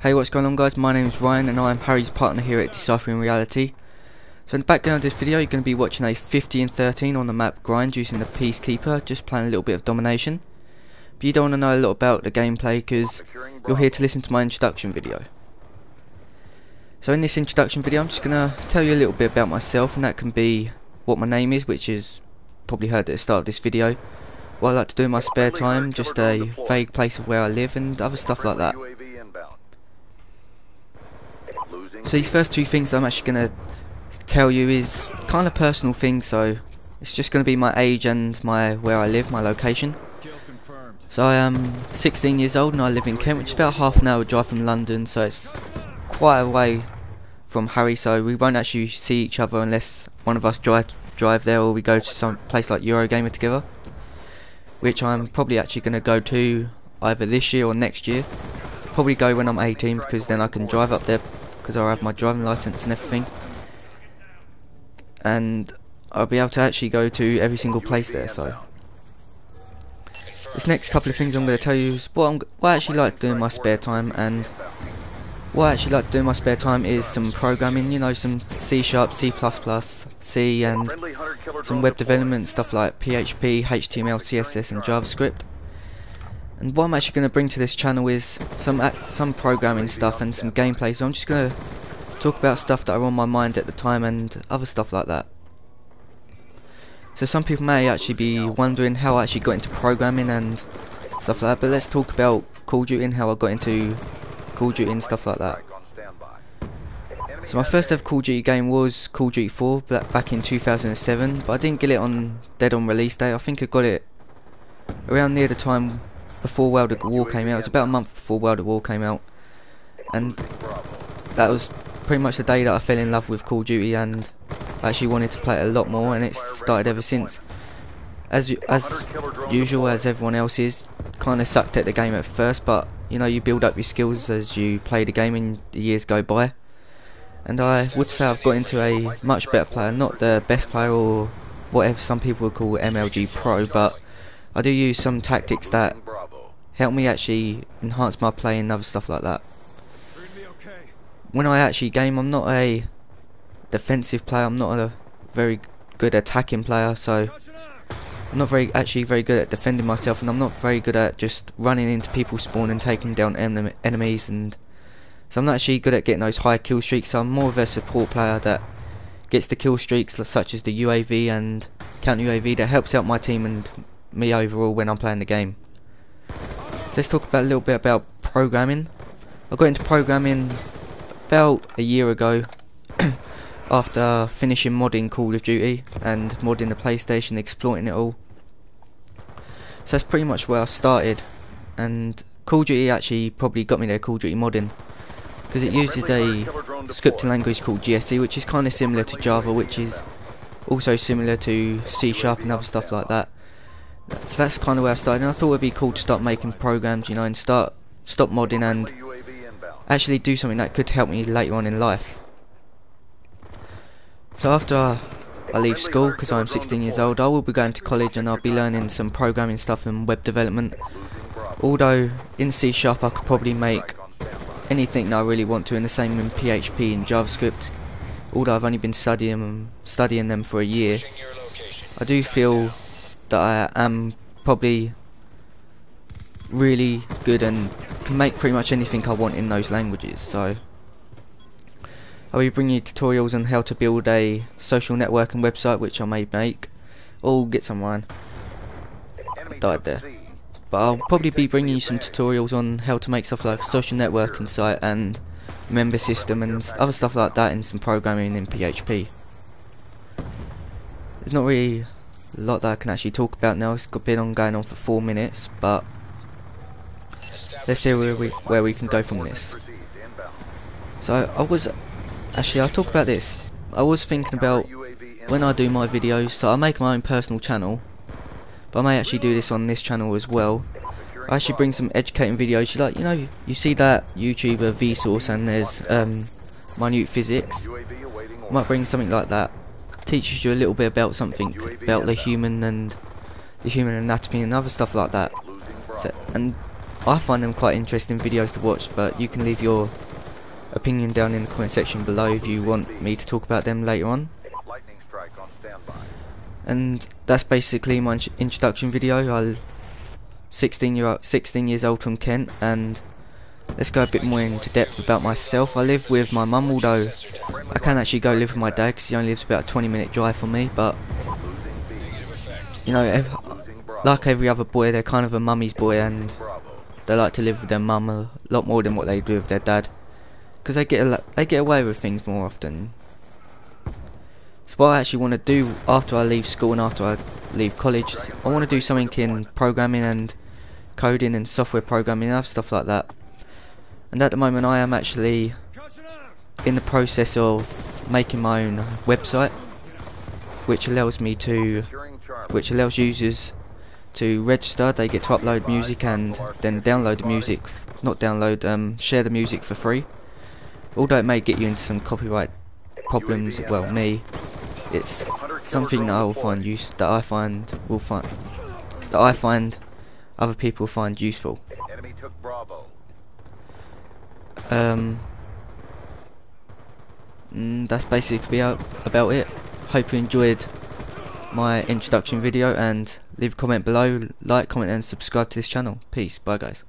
Hey, what's going on guys, my name is Ryan and I'm Harry's partner here at Deciphering Reality. So in the background of this video you're going to be watching a 50 and 13 on the map Grind using the Peacekeeper, just playing a little bit of domination. But you don't want to know a lot about the gameplay because you're here to listen to my introduction video. So in this introduction video I'm just going to tell you a little bit about myself, and that can be what my name is, which is probably heard at the start of this video, what I like to do in my spare time, just a vague place of where I live and other stuff like that. So these first two things I'm actually going to tell you is kind of personal things, so it's just going to be my age and where I live, my location. So I am 16 years old and I live in Kent, which is about half an hour drive from London, so it's quite a way from Harry, so we won't actually see each other unless one of us drive there or we go to some place like Eurogamer together, which I'm probably actually going to go to either this year or next year. Probably go when I'm 18 because then I can drive up there because I'll have my driving license and everything, and I'll be able to actually go to every single place there. So this next couple of things I'm going to tell you is what I actually like to do in my spare time, and what I actually like to do in my spare time is some programming, you know, some C#, C++, C, and some web development stuff like PHP, HTML, CSS and JavaScript. And what I'm actually going to bring to this channel is some programming stuff and some gameplay, so I'm just going to talk about stuff that are on my mind at the time and other stuff like that. So some people may actually be wondering how I actually got into programming and stuff like that, but let's talk about Call of Duty and how I got into Call of Duty and stuff like that. So my first ever Call of Duty game was Call of Duty 4 back in 2007, but I didn't get it on dead on release day. I think I got it around near the time before World at War came out. It was about a month before World at War came out, and that was pretty much the day that I fell in love with Call of Duty and I actually wanted to play it a lot more, and it's started ever since. As usual, as everyone else is, kind of sucked at the game at first, but you know, you build up your skills as you play the game and the years go by, and I would say I've got into a much better player, not the best player or whatever some people would call MLG Pro, but I do use some tactics that help me actually enhance my play and other stuff like that. When I actually game, I'm not a defensive player, I'm not a very good attacking player, so I'm not very good at defending myself, and I'm not very good at just running into people's spawn and taking down enemies, and so I'm not actually good at getting those high kill streaks. So I'm more of a support player that gets the kill streaks such as the UAV and counter UAV that helps out my team and me overall when I'm playing the game. So let's talk about a little bit about programming. I got into programming about a year ago after finishing modding Call of Duty and modding the PlayStation, exploiting it all. So that's pretty much where I started, and Call of Duty actually probably got me there, Call of Duty modding, because it uses a scripting language called GSC, which is kind of similar to Java, which is also similar to C# and other stuff like that. So that's kind of where I started, and I thought it would be cool to start making programs, you know, and stop modding and actually do something that could help me later on in life. So after I leave school, because I'm 16 years old, I will be going to college and I'll be learning some programming stuff and web development. Although in C# I could probably make anything that I really want to, and the same in PHP and JavaScript. Although I've only been studying them for a year, I do feel that I am probably really good and can make pretty much anything I want in those languages. So I'll be bringing you tutorials on how to build a social networking website, which I may make. Oh, get someone. I died there. But I'll probably be bringing you some tutorials on how to make stuff like a social networking site and member system and other stuff like that, and some programming in PHP. There's not really a lot that I can actually talk about now. It's been going on for 4 minutes, but let's see where we can go from this. So I'll talk about this. I was thinking about when I do my videos, so I make my own personal channel, but I may actually do this on this channel as well. I actually bring some educating videos, like, you know, you see that YouTuber Vsauce and there's Minute Physics. I might bring something like that. Teaches you a little bit about something, about the human and the human anatomy and other stuff like that. So, and I find them quite interesting videos to watch, but you can leave your opinion down in the comment section below if you want me to talk about them later on. Lightning strike on standby. And that's basically my introduction video. I'm 16 years old from Kent, and let's go a bit more into depth about myself. I live with my mum, although I can actually go live with my dad because he only lives about a 20-minute drive from me, but you know, like every other boy, they're kind of a mummy's boy, and they like to live with their mum a lot more than what they do with their dad, because they get away with things more often. So what I actually want to do after I leave school and after I leave college, I want to do something in programming and coding and software programming and stuff like that. And at the moment I am actually in the process of making my own website, which allows users to register. They get to upload music and then download the music, share the music for free. Although it may get you into some copyright problems, well, it's something that I find other people find useful. Enemy took Bravo. That's basically about it. Hope you enjoyed my introduction video, and leave a comment below, like, comment and subscribe to this channel. Peace, bye guys.